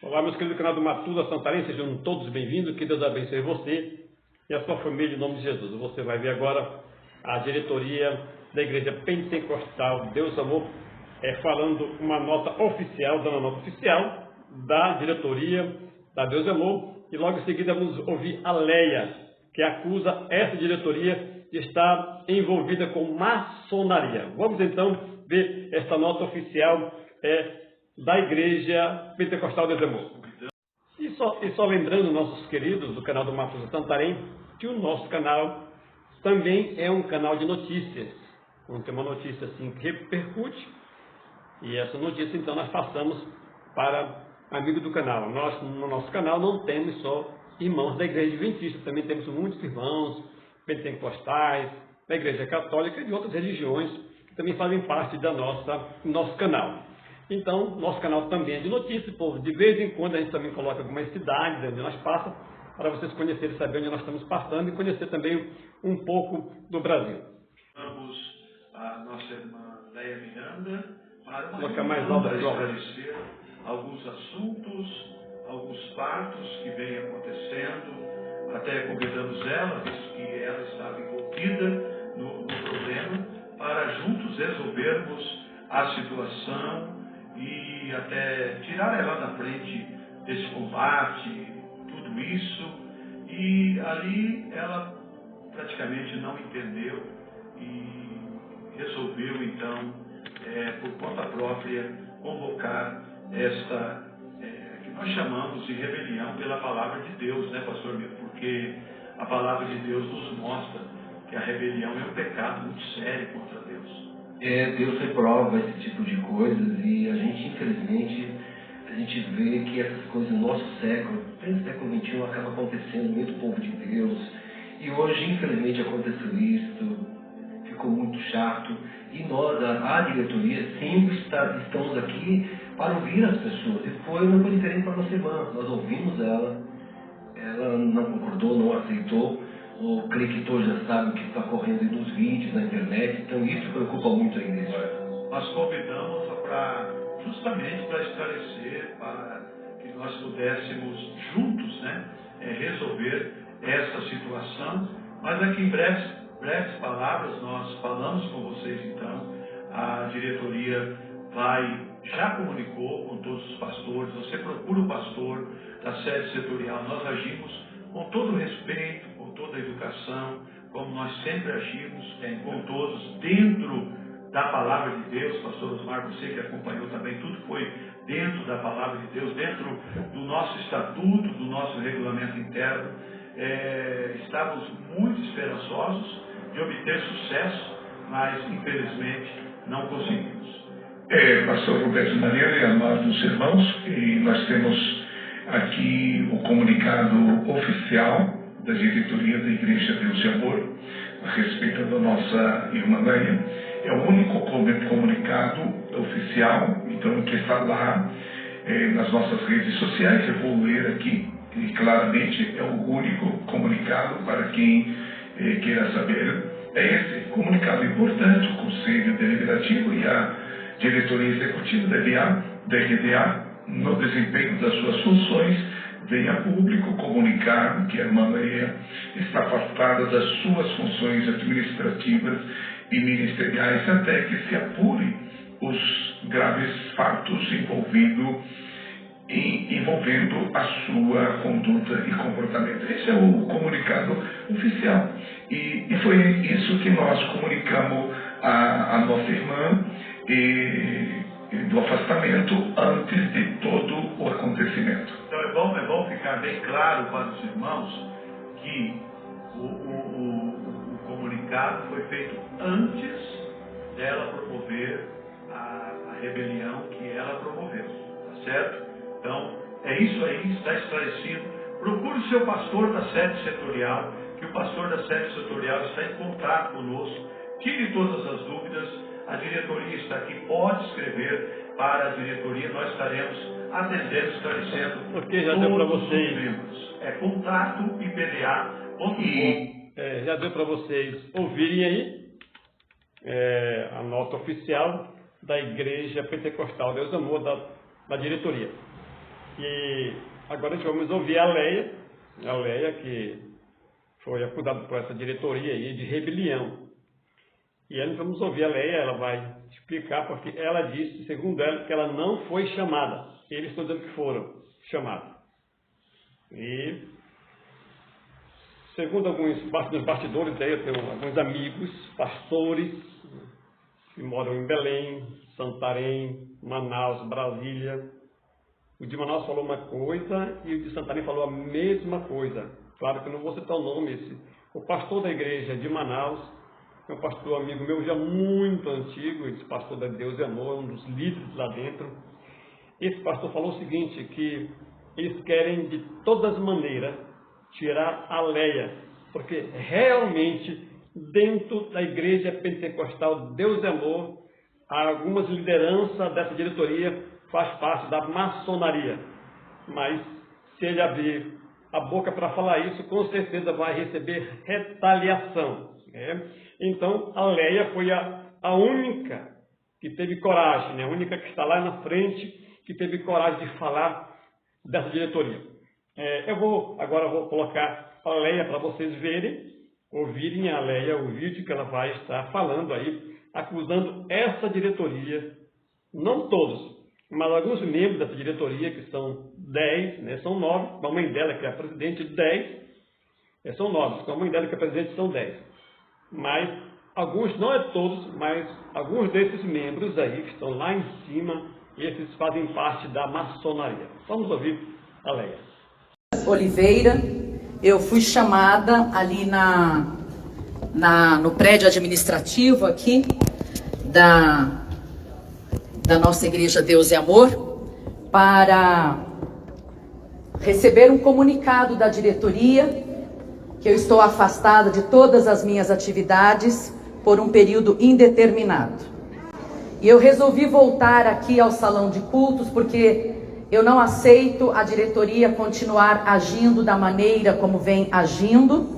Olá, meus queridos do canal do Matuza Santarém, sejam todos bem-vindos, que Deus abençoe você e a sua família em nome de Jesus. Você vai ver agora a diretoria da Igreja Pentecostal Deus Amor falando uma nota oficial, dando uma nota oficial da diretoria da Deus Amor, e logo em seguida vamos ouvir a Leia, que acusa essa diretoria de estar envolvida com maçonaria. Vamos então ver essa nota oficial da Igreja Pentecostal Deus Amor. E só lembrando nossos queridos do canal do Matuza Santarém, que o nosso canal também é um canal de notícias. Quando tem uma notícia assim que repercute, e essa notícia então nós passamos para amigos do canal. Nós, no nosso canal, não temos só irmãos da Igreja Adventista, também temos muitos irmãos pentecostais, da Igreja Católica e de outras religiões que também fazem parte do nosso canal. Então, nosso canal também é de notícias, de vez em quando a gente também coloca algumas cidades onde nós passamos, para vocês conhecerem, saber onde nós estamos passando e conhecer também um pouco do Brasil. Vamos a nossa irmã Leia Miranda para esclarecer alguns assuntos, alguns fatos que vêm acontecendo. Até convidamos ela, visto que ela estava envolvida no problema, para juntos resolvermos a situação e até tirar ela da frente desse combate, tudo isso. E ali ela praticamente não entendeu e resolveu então, por conta própria, convocar esta, que nós chamamos de rebelião pela palavra de Deus, né, pastor Miro? Porque a palavra de Deus nos mostra que a rebelião é um pecado muito sério contra Deus. Deus reprova esse tipo de coisas e a gente, infelizmente, a gente vê que essas coisas no nosso século, no século XXI, acabam acontecendo no meio do povo de Deus. E hoje, infelizmente, aconteceu isso, ficou muito chato. E nós, a diretoria, sempre estamos aqui para ouvir as pessoas. E não foi diferente para a nossa irmã. Nós ouvimos ela não concordou, não aceitou. O crequitor já sabe o que está correndo nos vídeos, na internet, então isso preocupa muito a igreja. Nós convidamos justamente para esclarecer, para que nós pudéssemos juntos, resolver essa situação, mas aqui em breves palavras nós falamos com vocês então. A diretoria já comunicou com todos os pastores, você procura o pastor da sede setorial, nós agimos com todo o respeito, com toda a educação, como nós sempre agimos, com todos, dentro da palavra de Deus. Pastor Osmar, você que acompanhou também, tudo foi dentro da palavra de Deus, dentro do nosso estatuto, do nosso regulamento interno. Estávamos muito esperançosos de obter sucesso, mas infelizmente não conseguimos. Pastor Roberto Mariano e amados irmãos, e nós temos aqui o comunicado oficial da diretoria da Igreja Deus de Amor a respeito da nossa irmã Leia. É o único comunicado oficial, então, que está lá nas nossas redes sociais. Eu vou ler aqui, e claramente é o único comunicado para quem queira saber. É esse comunicado importante. O Conselho Deliberativo e a Diretoria Executiva da RDA, no desempenho das suas funções, vem a público comunicar que a irmã Leia está afastada das suas funções administrativas e ministeriais até que se apure os graves fatos envolvendo a sua conduta e comportamento. Esse é o comunicado oficial. E foi isso que nós comunicamos à nossa irmã do afastamento antes de todo o acontecimento. Então é bom ficar bem claro para os irmãos que o comunicado foi feito antes dela promover a rebelião que ela promoveu, tá certo? Então é isso aí, está esclarecido. Procure o seu pastor da sede setorial, que o pastor da sede setorial está em contato conosco. Tire todas as dúvidas. A diretoria está aqui, pode escrever para a diretoria, nós estaremos atendendo, esclarecendo. Porque já deu para vocês. Membros. Contato IPDA.com. Já deu para vocês ouvirem aí a nota oficial da Igreja Pentecostal Deus Amor da diretoria. E agora a gente vamos ouvir a Leia que foi acusada por essa diretoria aí de rebelião. E aí nós vamos ouvir a Leia, ela vai explicar, porque ela disse, segundo ela, que ela não foi chamada. Eles estão dizendo que foram chamados. E, segundo alguns dos bastidores aí, eu tenho alguns amigos, pastores, que moram em Belém, Santarém, Manaus, Brasília. O de Manaus falou uma coisa e o de Santarém falou a mesma coisa. Claro que eu não vou citar o nome. O pastor da igreja de Manaus é um pastor amigo meu já muito antigo, esse pastor da Deus e Amor, um dos líderes lá dentro. Esse pastor falou o seguinte, que eles querem de todas maneiras tirar a Leia, porque realmente dentro da igreja pentecostal Deus e Amor, algumas lideranças dessa diretoria faz parte da maçonaria. Mas se ele abrir a boca para falar isso, com certeza vai receber retaliação. Então, a Leia foi a única que teve coragem, a única que está lá na frente, que teve coragem de falar dessa diretoria. Agora vou colocar a Leia para vocês ouvirem a Leia, o vídeo que ela vai estar falando aí, acusando essa diretoria, não todos, mas alguns membros dessa diretoria, que são 10, são 9, com a mãe dela, que é a presidente, 10, são 9, com a mãe dela, que é a presidente, são 10. Mas alguns, não é todos, mas alguns desses membros aí, que estão lá em cima, esses fazem parte da maçonaria. Vamos ouvir a Leia. Oliveira, eu fui chamada ali no prédio administrativo aqui da nossa igreja Deus e Amor para receber um comunicado da diretoria que eu estou afastada de todas as minhas atividades por um período indeterminado. E eu resolvi voltar aqui ao salão de cultos porque eu não aceito a diretoria continuar agindo da maneira como vem agindo.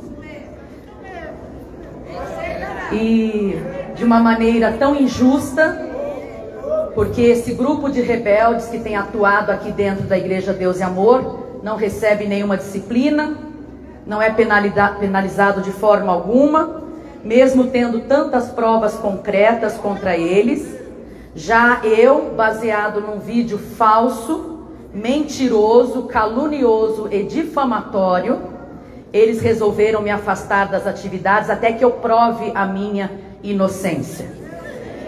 E de uma maneira tão injusta, porque esse grupo de rebeldes que tem atuado aqui dentro da Igreja Deus e Amor não recebe nenhuma disciplina, não é penalizado de forma alguma, mesmo tendo tantas provas concretas contra eles. Já eu, baseado num vídeo falso, mentiroso, calunioso e difamatório, eles resolveram me afastar das atividades até que eu prove a minha inocência.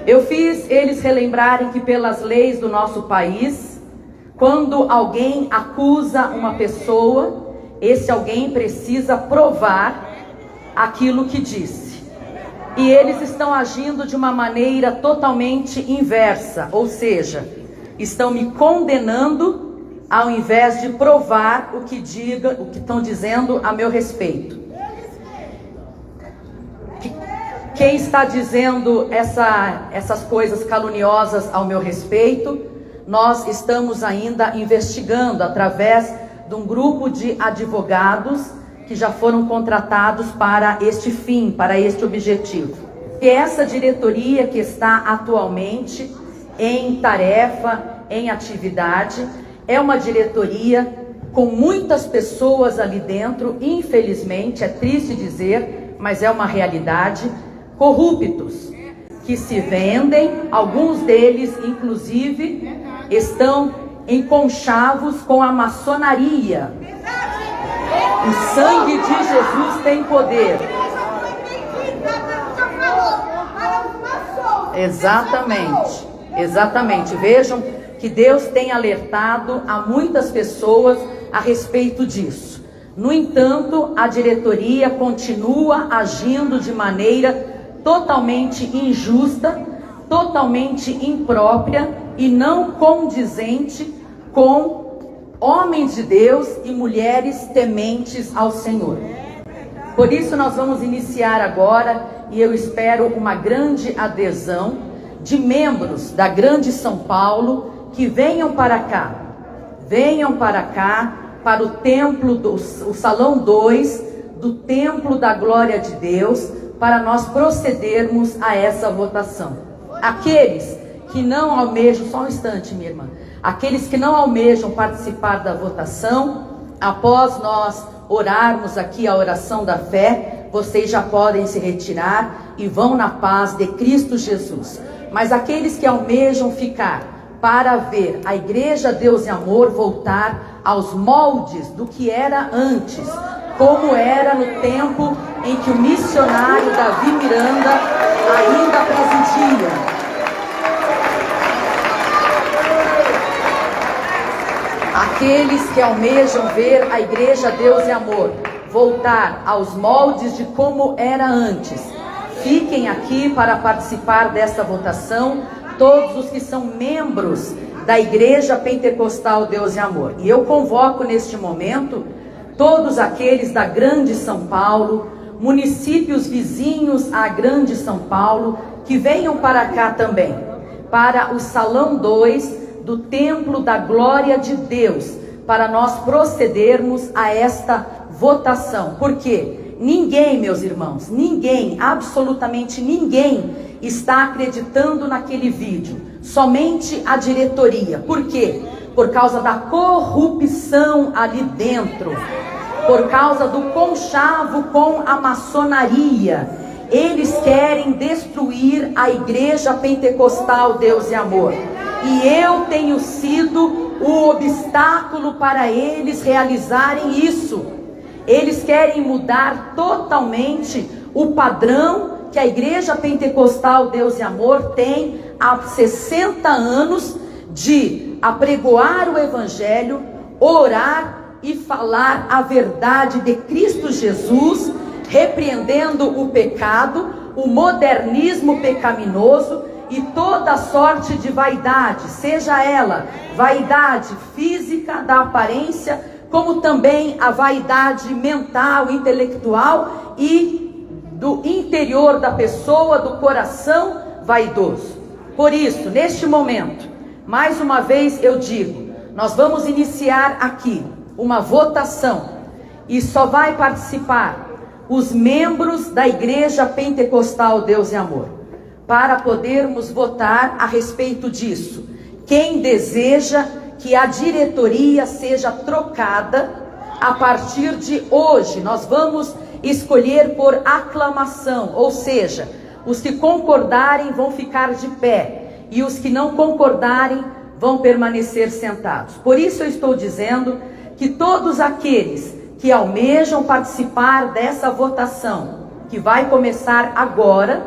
Eu fiz eles relembrarem que pelas leis do nosso país, quando alguém acusa uma pessoa, esse alguém precisa provar aquilo que disse. E eles estão agindo de uma maneira totalmente inversa, ou seja, estão me condenando ao invés de provar o que estão dizendo a meu respeito. Quem está dizendo essas coisas caluniosas ao meu respeito, nós estamos ainda investigando através de um grupo de advogados que já foram contratados para este fim, para este objetivo. E essa diretoria que está atualmente em tarefa, em atividade, é uma diretoria com muitas pessoas ali dentro, infelizmente, é triste dizer, mas é uma realidade, corruptos, que se vendem, alguns deles, inclusive, estão em conchavos com a maçonaria. O sangue de Jesus tem poder. Exatamente, exatamente. Vejam que Deus tem alertado a muitas pessoas a respeito disso. No entanto, a diretoria continua agindo de maneira totalmente injusta, totalmente imprópria e não condizente com homens de Deus e mulheres tementes ao Senhor. Por isso nós vamos iniciar agora, e eu espero uma grande adesão de membros da Grande São Paulo que venham para cá, para o templo, o salão 2 do templo da glória de Deus, para nós procedermos a essa votação. Aqueles que não almejam, só um instante, minha irmã, Aqueles que não almejam participar da votação, após nós orarmos aqui a oração da fé, vocês já podem se retirar e vão na paz de Cristo Jesus. Mas aqueles que almejam ficar para ver a Igreja Deus e Amor voltar aos moldes do que era antes, como era no tempo em que o missionário Davi Miranda ainda presidia. Aqueles que almejam ver a Igreja Deus e Amor voltar aos moldes de como era antes, fiquem aqui para participar desta votação, todos os que são membros da Igreja Pentecostal Deus e Amor. E eu convoco neste momento todos aqueles da Grande São Paulo, municípios vizinhos à Grande São Paulo, que venham para cá também, para o Salão 2 do Templo da Glória de Deus, para nós procedermos a esta votação. Porque ninguém, meus irmãos, ninguém, absolutamente ninguém, está acreditando naquele vídeo, somente a diretoria. Por quê? Por causa da corrupção ali dentro, por causa do conchavo com a maçonaria. Eles querem destruir a Igreja Pentecostal Deus e Amor, e eu tenho sido o obstáculo para eles realizarem isso. Eles querem mudar totalmente o padrão que a Igreja Pentecostal Deus e Amor tem há 60 anos de apregoar o Evangelho, orar e falar a verdade de Cristo Jesus, repreendendo o pecado, o modernismo pecaminoso e toda sorte de vaidade, seja ela vaidade física, da aparência, como também a vaidade mental, intelectual e do interior da pessoa, do coração vaidoso. Por isso, neste momento, mais uma vez eu digo, nós vamos iniciar aqui uma votação e só vai participar os membros da Igreja Pentecostal Deus e Amor, para podermos votar a respeito disso. Quem deseja que a diretoria seja trocada, a partir de hoje nós vamos escolher por aclamação, ou seja, os que concordarem vão ficar de pé e os que não concordarem vão permanecer sentados. Por isso eu estou dizendo que todos aqueles que almejam participar dessa votação, que vai começar agora,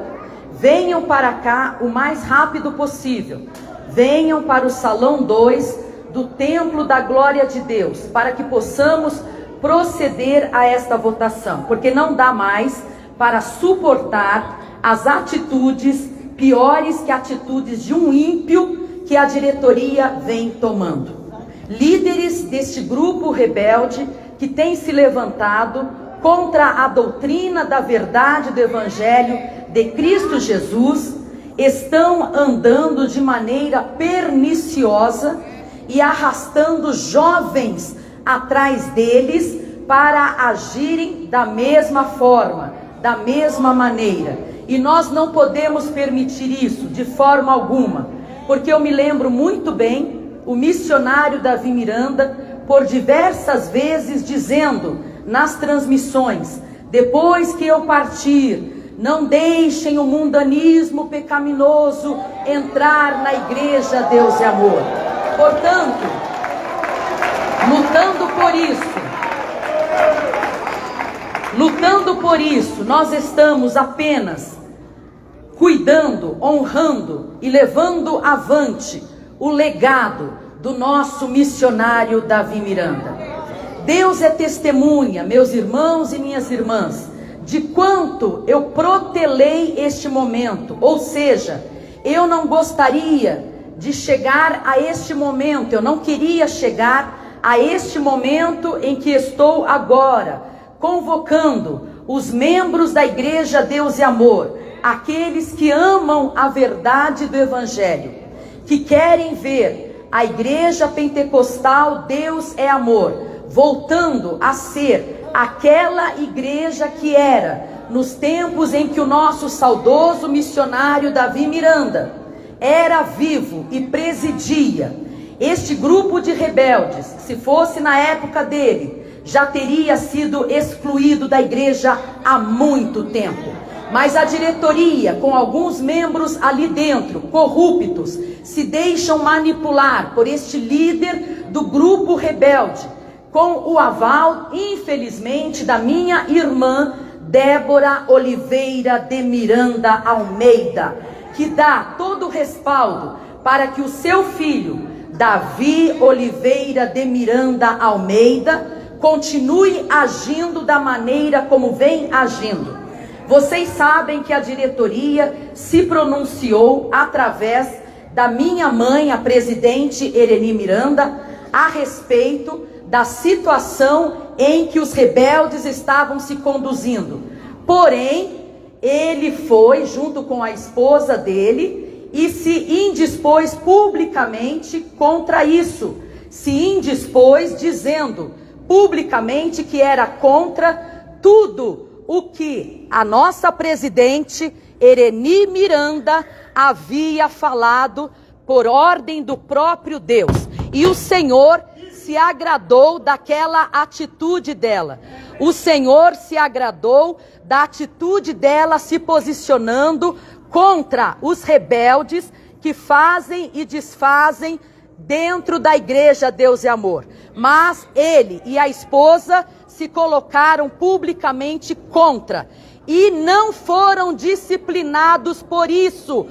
venham para cá o mais rápido possível. Venham para o Salão 2 do Templo da Glória de Deus, para que possamos proceder a esta votação, porque não dá mais para suportar as atitudes piores que atitudes de um ímpio que a diretoria vem tomando. Líderes deste grupo rebelde que tem se levantado contra a doutrina da verdade do Evangelho de Cristo Jesus, estão andando de maneira perniciosa e arrastando jovens atrás deles para agirem da mesma forma, da mesma maneira. E nós não podemos permitir isso de forma alguma, porque eu me lembro muito bem o missionário Davi Miranda, por diversas vezes dizendo nas transmissões: depois que eu partir, não deixem o mundanismo pecaminoso entrar na Igreja Deus e Amor. Portanto, lutando por isso, nós estamos apenas cuidando, honrando e levando avante o legado do nosso missionário Davi Miranda. Deus é testemunha, meus irmãos e minhas irmãs, de quanto eu protelei este momento. Ou seja, eu não gostaria de chegar a este momento, eu não queria chegar a este momento em que estou agora, convocando os membros da Igreja Deus e Amor, aqueles que amam a verdade do Evangelho, que querem ver a Igreja Pentecostal Deus é Amor voltando a ser aquela igreja que era nos tempos em que o nosso saudoso missionário Davi Miranda era vivo e presidia. Este grupo de rebeldes, se fosse na época dele, já teria sido excluído da igreja há muito tempo. Mas a diretoria, com alguns membros ali dentro, corruptos, se deixam manipular por este líder do grupo rebelde, com o aval, infelizmente, da minha irmã Débora Oliveira de Miranda Almeida, que dá todo o respaldo para que o seu filho, Davi Oliveira de Miranda Almeida, continue agindo da maneira como vem agindo. Vocês sabem que a diretoria se pronunciou através da minha mãe, a presidente Ereni Miranda, a respeito da situação em que os rebeldes estavam se conduzindo. Porém, ele foi junto com a esposa dele e se indispôs publicamente contra isso. Se indispôs dizendo publicamente que era contra tudo o que a nossa presidente Ereni Miranda havia falado por ordem do próprio Deus. E o Senhor se agradou daquela atitude dela. O Senhor se agradou da atitude dela se posicionando contra os rebeldes que fazem e desfazem dentro da igreja Deus e Amor. Mas ele e a esposa se colocaram publicamente contra e não foram disciplinados por isso.